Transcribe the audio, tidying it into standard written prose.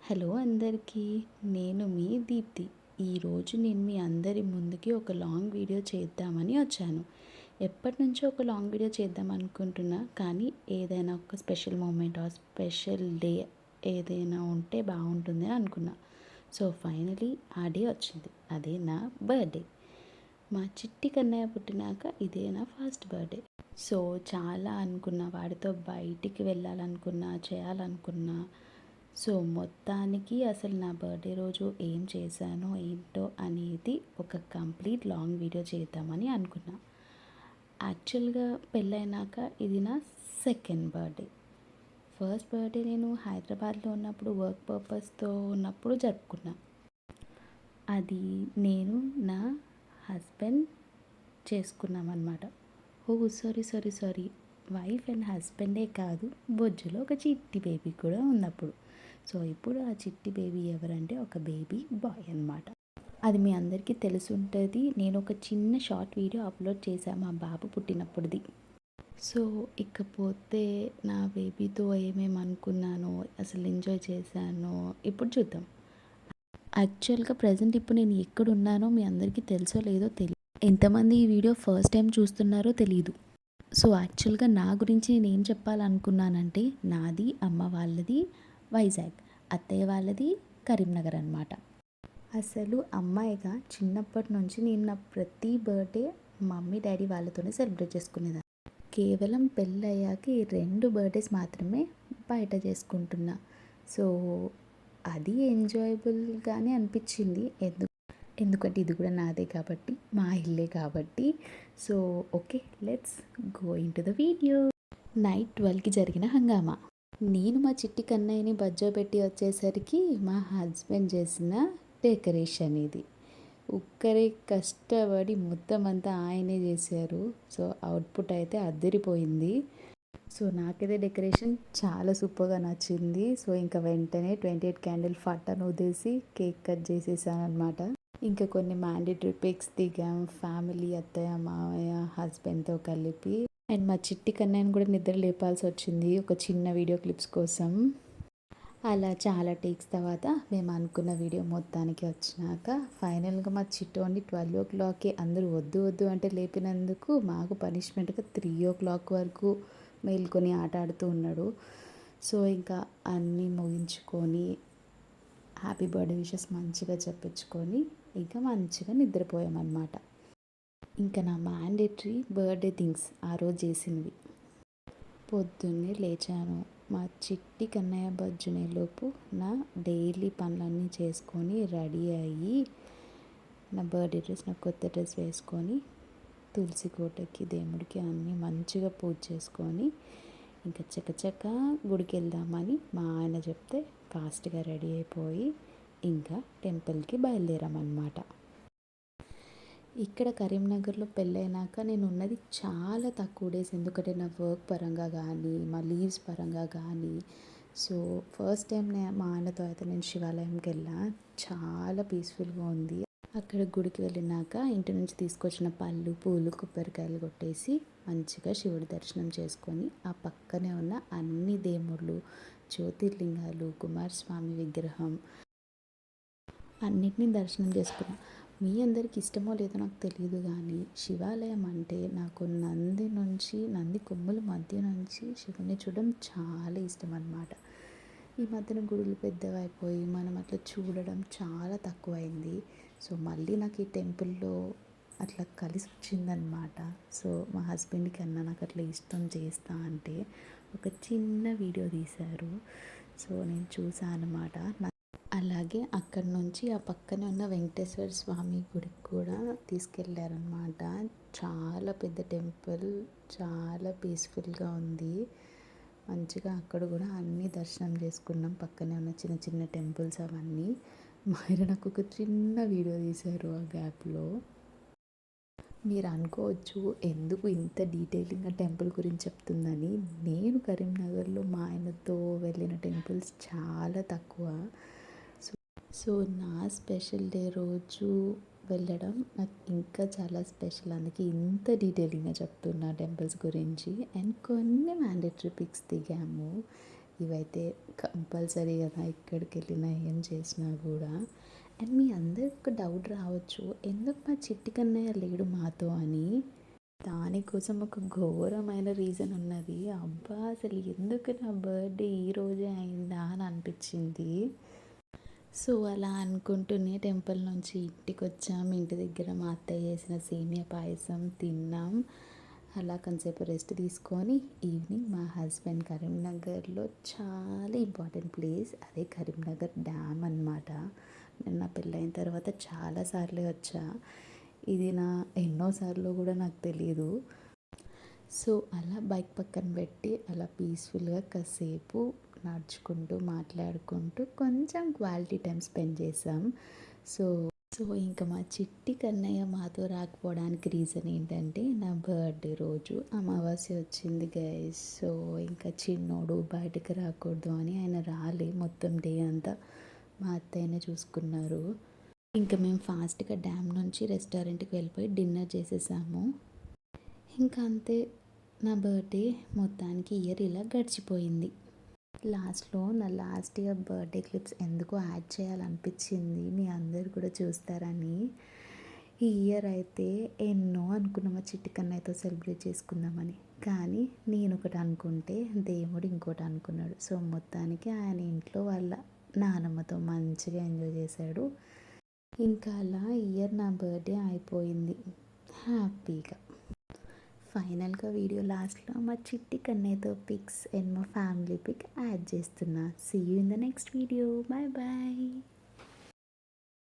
Hello అందరికీ. నేను మీ దీప్తి. ఈరోజు నేను మీ అందరి ముందుకి ఒక లాంగ్ వీడియో చేద్దామని వచ్చాను. ఎప్పటినుంచో ఒక లాంగ్ వీడియో చేద్దాం అనుకుంటున్నా, కానీ ఏదైనా ఒక special moment or special day ఏదైనా ఉంటే బాగుంటుంది అని అనుకున్నా. సో ఫైనలీ ఆ డే వచ్చింది. అదే నా బర్త్డే. మా చిట్టి కన్నయ్య పుట్టినాక ఇదే నా ఫస్ట్ బర్త్డే. సో చాలా అనుకున్నా, వాడితో బయటికి వెళ్ళాలనుకున్నా, చేయాలనుకున్నా. సో మొత్తానికి అసలు నా బర్త్డే రోజు ఏం చేశానో ఏంటో అనేది ఒక కంప్లీట్ లాంగ్ వీడియో చేద్దామని అనుకున్నా. యాక్చువల్గా పెళ్ళైనాక ఇది నా సెకండ్ బర్త్డే. ఫస్ట్ బర్త్డే నేను హైదరాబాద్లో ఉన్నప్పుడు వర్క్ పర్పస్తో ఉన్నప్పుడు జరుపుకున్నా. అది నేను నా హస్బెండ్ చేసుకున్నామన్నమాట. సారీ వైఫ్ అండ్ హస్బెండే కాదు, బొజ్జులో ఒక చిట్టి బేబీ కూడా ఉన్నప్పుడు. సో ఇప్పుడు ఆ చిట్టి బేబీ ఎవరంటే ఒక బేబీ బాయ్ అన్నమాట. అది మీ అందరికీ తెలిసి ఉంటుంది. నేను ఒక చిన్న షార్ట్ వీడియో అప్లోడ్ చేశాను మా బాబు పుట్టినప్పుడుది. సో ఇకపోతే నా బేబీతో ఏమేమి అనుకున్నానో, అసలు ఎంజాయ్ చేశానో ఇప్పుడు చూద్దాం. యాక్చువల్గా ప్రజెంట్ ఇప్పుడు నేను ఎక్కడున్నానో మీ అందరికీ తెలుసో లేదో తెలియదు. ఎంతమంది ఈ వీడియో ఫస్ట్ టైం చూస్తున్నారో తెలీదు. సో యాక్చువల్గా నా గురించి నేను ఏం చెప్పాలనుకున్నానంటే, నాది అమ్మ వాళ్ళది వైజాగ్, అత్తయ్య వాళ్ళది కరీంనగర్ అనమాట. అసలు అమ్మాయిగా చిన్నప్పటి నుంచి నేను నా ప్రతి బర్త్డే మమ్మీ డాడీ వాళ్ళతోనే సెలబ్రేట్ చేసుకునేదాన్ని. కేవలం పెళ్ళయ్యాక ఈ 2 బర్త్డేస్ మాత్రమే బయట చేసుకుంటున్నా. సో అది ఎంజాయబుల్గానే అనిపించింది. ఎందుకంటే ఇది కూడా నాదే కాబట్టి, మా ఇల్లే కాబట్టి. So okay, let's go into the video. Night 12కి జరిగిన హంగామా. నేను మా చిట్టి కన్నయ్యని బజ్జో పెట్టి వచ్చేసరికి మా హస్బెండ్ చేసిన డెకరేషన్ ఇది. ఒక్కరే కష్టపడి మొత్తం అంతా ఆయనే చేశారు. సో అవుట్పుట్ అయితే అదిరిపోయింది. సో నాకైతే డెకరేషన్ చాలా సూపర్గా నచ్చింది. సో ఇంకా వెంటనే 28 క్యాండిల్ ఫట్టను వదిలేసి కేక్ కట్ చేసేసాను అనమాట. ఇంకా కొన్ని మ్యాండేటరీ పిక్స్ దిగాం, ఫ్యామిలీ, అత్తయ్య, మావయ్య, హస్బెండ్తో కలిపి. అండ్ మా చిట్టి కన్నయ్యని కూడా నిద్ర లేపాల్సి వచ్చింది ఒక చిన్న వీడియో క్లిప్స్ కోసం. అలా చాలా టేక్స్ తర్వాత మేము అనుకున్న వీడియో మొత్తానికి వచ్చినాక ఫైనల్గా మా చిట్టోని 12 o'clockకి అందరూ వద్దు వద్దు అంటే లేపినందుకు మాకు పనిష్మెంట్గా 3 o'clock వరకు మేల్కొని ఆట ఆడుతూ ఉన్నాడు. సో ఇంకా అన్నీ ముగించుకొని హ్యాపీ బర్త్డే విషెస్ మంచిగా చెప్పించుకొని ఇంకా మంచిగా నిద్రపోయామన్నమాట. ఇంకా నా మ్యాండేటరీ బర్త్డే థింగ్స్ ఆ రోజు చేసినవి. పొద్దున్నే లేచాను. మా చిట్టి కన్నయ్య బజ్జునేలోపు నా డైలీ పనులన్నీ చేసుకొని రెడీ అయ్యి నా బర్త్డే డ్రెస్, నా కొత్త డ్రెస్ వేసుకొని తులసి కోటకి దేవుడికి అన్నీ మంచిగా పూజ చేసుకొని ఇంకా చకచక గుడికి వెళ్దామని మా ఆయన చెప్తే ఫాస్ట్గా రెడీ అయిపోయి ఇంకా టెంపుల్కి బయలుదేరామన్నమాట. ఇక్కడ కరీంనగర్లో పెళ్ళైనాక నేను ఉన్నది చాలా తక్కువ డేస్, ఎందుకంటే నా వర్క్ పరంగా కానీ మా లీవ్స్ పరంగా కానీ. సో ఫస్ట్ టైం మా ఆయనతో అయితే నేను శివాలయంకి వెళ్ళా. చాలా పీస్ఫుల్గా ఉంది. అక్కడ గుడికి వెళ్ళినాక ఇంటి నుంచి తీసుకొచ్చిన పళ్ళు, పూలు, కొబ్బరికాయలు కొట్టేసి మంచిగా శివుడి దర్శనం చేసుకొని ఆ పక్కనే ఉన్న అన్ని దేవుళ్ళు, జ్యోతిర్లింగాలు, కుమారస్వామి విగ్రహం అన్నిటినీ దర్శనం చేసుకున్నాను. మీ అందరికి ఇష్టమో లేదో నాకు తెలియదు, కానీ శివాలయం అంటే నాకు నంది కొమ్ముల మధ్య నుంచి శివుని చూడడం చాలా ఇష్టం అన్నమాట. ఈ మధ్యన గుడులు పెద్దవైపోయి మనం అట్లా చూడడం చాలా తక్కువైంది. సో మళ్ళీ నాకు ఈ టెంపుల్లో అట్లా కలిసి వచ్చిందనమాట. సో మా హస్బెండ్కి అన్న నాకు అట్లా ఇష్టం చేస్తా అంటే ఒక చిన్న వీడియో తీశారు. సో నేను చూసాను అన్నమాట. అలాగే అక్కడి నుంచి ఆ పక్కనే ఉన్న వెంకటేశ్వర స్వామి గుడికి కూడా తీసుకెళ్ళారనమాట. చాలా పెద్ద టెంపుల్, చాలా పీస్ఫుల్గా ఉంది. మంచిగా అక్కడ కూడా అన్నీ దర్శనం చేసుకున్నాం. పక్కనే ఉన్న చిన్న చిన్న టెంపుల్స్ అవన్నీ. మా ఆయన నాకు ఒక చిన్న వీడియో తీశారు ఆ గ్యాప్లో. మీరు అనుకోవచ్చు ఎందుకు ఇంత డీటెయిలింగ్గా టెంపుల్ గురించి చెప్తుందని. నేను కరీంనగర్లో మా ఆయనతో వెళ్ళిన టెంపుల్స్ చాలా తక్కువ. సో నా స్పెషల్ డే రోజు వెళ్ళడం నాకు ఇంకా చాలా స్పెషల్. అందుకే ఇంత డీటెయిలింగ్గా చెప్తున్నా టెంపుల్స్ గురించి. అండ్ కొన్ని మ్యాండేటరీ పిక్స్ దిగాము. ఇవైతే కంపల్సరీ కదా ఎక్కడికి వెళ్ళినా ఏం చేసినా కూడా. అండ్ మీ అందరికి ఒక డౌట్ రావచ్చు, ఎందుకు మా చిట్టి కన్నయ్య లేడు మాతో అని. దానికోసం ఒక ఘోరమైన రీజన్ ఉన్నది. అబ్బా అసలు ఎందుకు నా బర్త్డే ఈరోజే అయిందా అని అనిపించింది. సో అలా అనుకుంటూనే టెంపుల్ నుంచి ఇంటికి వచ్చాం. ఇంటి దగ్గర మా అత్తయ్య చేసిన సేమియా పాయసం తిన్నాం. అలా కొంచెంసేపు రెస్ట్ తీసుకొని ఈవినింగ్ మా హస్బెండ్ కరీంనగర్లో చాలా ఇంపార్టెంట్ ప్లేస్, అదే కరీంనగర్ డ్యామ్ అనమాట. నేను నా పెళ్ళైన తర్వాత చాలాసార్లే వచ్చా, ఇది నా ఎన్నోసార్లు కూడా నాకు తెలియదు. సో అలా బైక్ పక్కన పెట్టి అలా పీస్ఫుల్గా కాసేపు నడుచుకుంటూ మాట్లాడుకుంటూ కొంచెం క్వాలిటీ టైం స్పెండ్ చేసాం. సో సో ఇంకా మా చిట్టి కన్నయ్య మాతో రాకపోవడానికి రీజన్ ఏంటంటే నా బర్త్డే రోజు అమావాస్య వచ్చింది గైస్. సో ఇంకా చిన్నోడు బయటకు రాకూడదు అని ఆయన రాలే. మొత్తం డే అంతా మా అత్తయ్యనే చూసుకున్నారు. ఇంకా మేము ఫాస్ట్గా డ్యామ్ నుంచి రెస్టారెంట్కి వెళ్ళిపోయి డిన్నర్ చేసేసాము. ఇంకా అంతే, నా బర్త్డే మొత్తానికి ఇయర్ ఇలా గడిచిపోయింది. లాస్ట్లో నా లాస్ట్ ఇయర్ బర్త్డే క్లిప్స్ ఎందుకో యాడ్ చేయాలనిపించింది, మీ అందరు కూడా చూస్తారని. ఈ ఇయర్ అయితే ఎన్నో అనుకున్నాం మా చిట్టి కన్నయ్యతో సెలబ్రేట్ చేసుకుందామని, కానీ నేను ఒకటి అనుకుంటే దేవుడు ఇంకోటి అనుకున్నాడు. సో మొత్తానికి ఆయన ఇంట్లో వాళ్ళ నానమ్మతో మంచిగా ఎంజాయ్ చేశాడు. ఇంకా అలా ఇయర్ నా బర్త్డే అయిపోయింది హ్యాపీగా. ఫైనల్గా వీడియో లాస్ట్లో మా చిట్టి కన్నయ్యతో పిక్స్ అండ్ మా ఫ్యామిలీ పిక్ యాడ్ చేస్తున్నా. See you in the next video. Bye bye.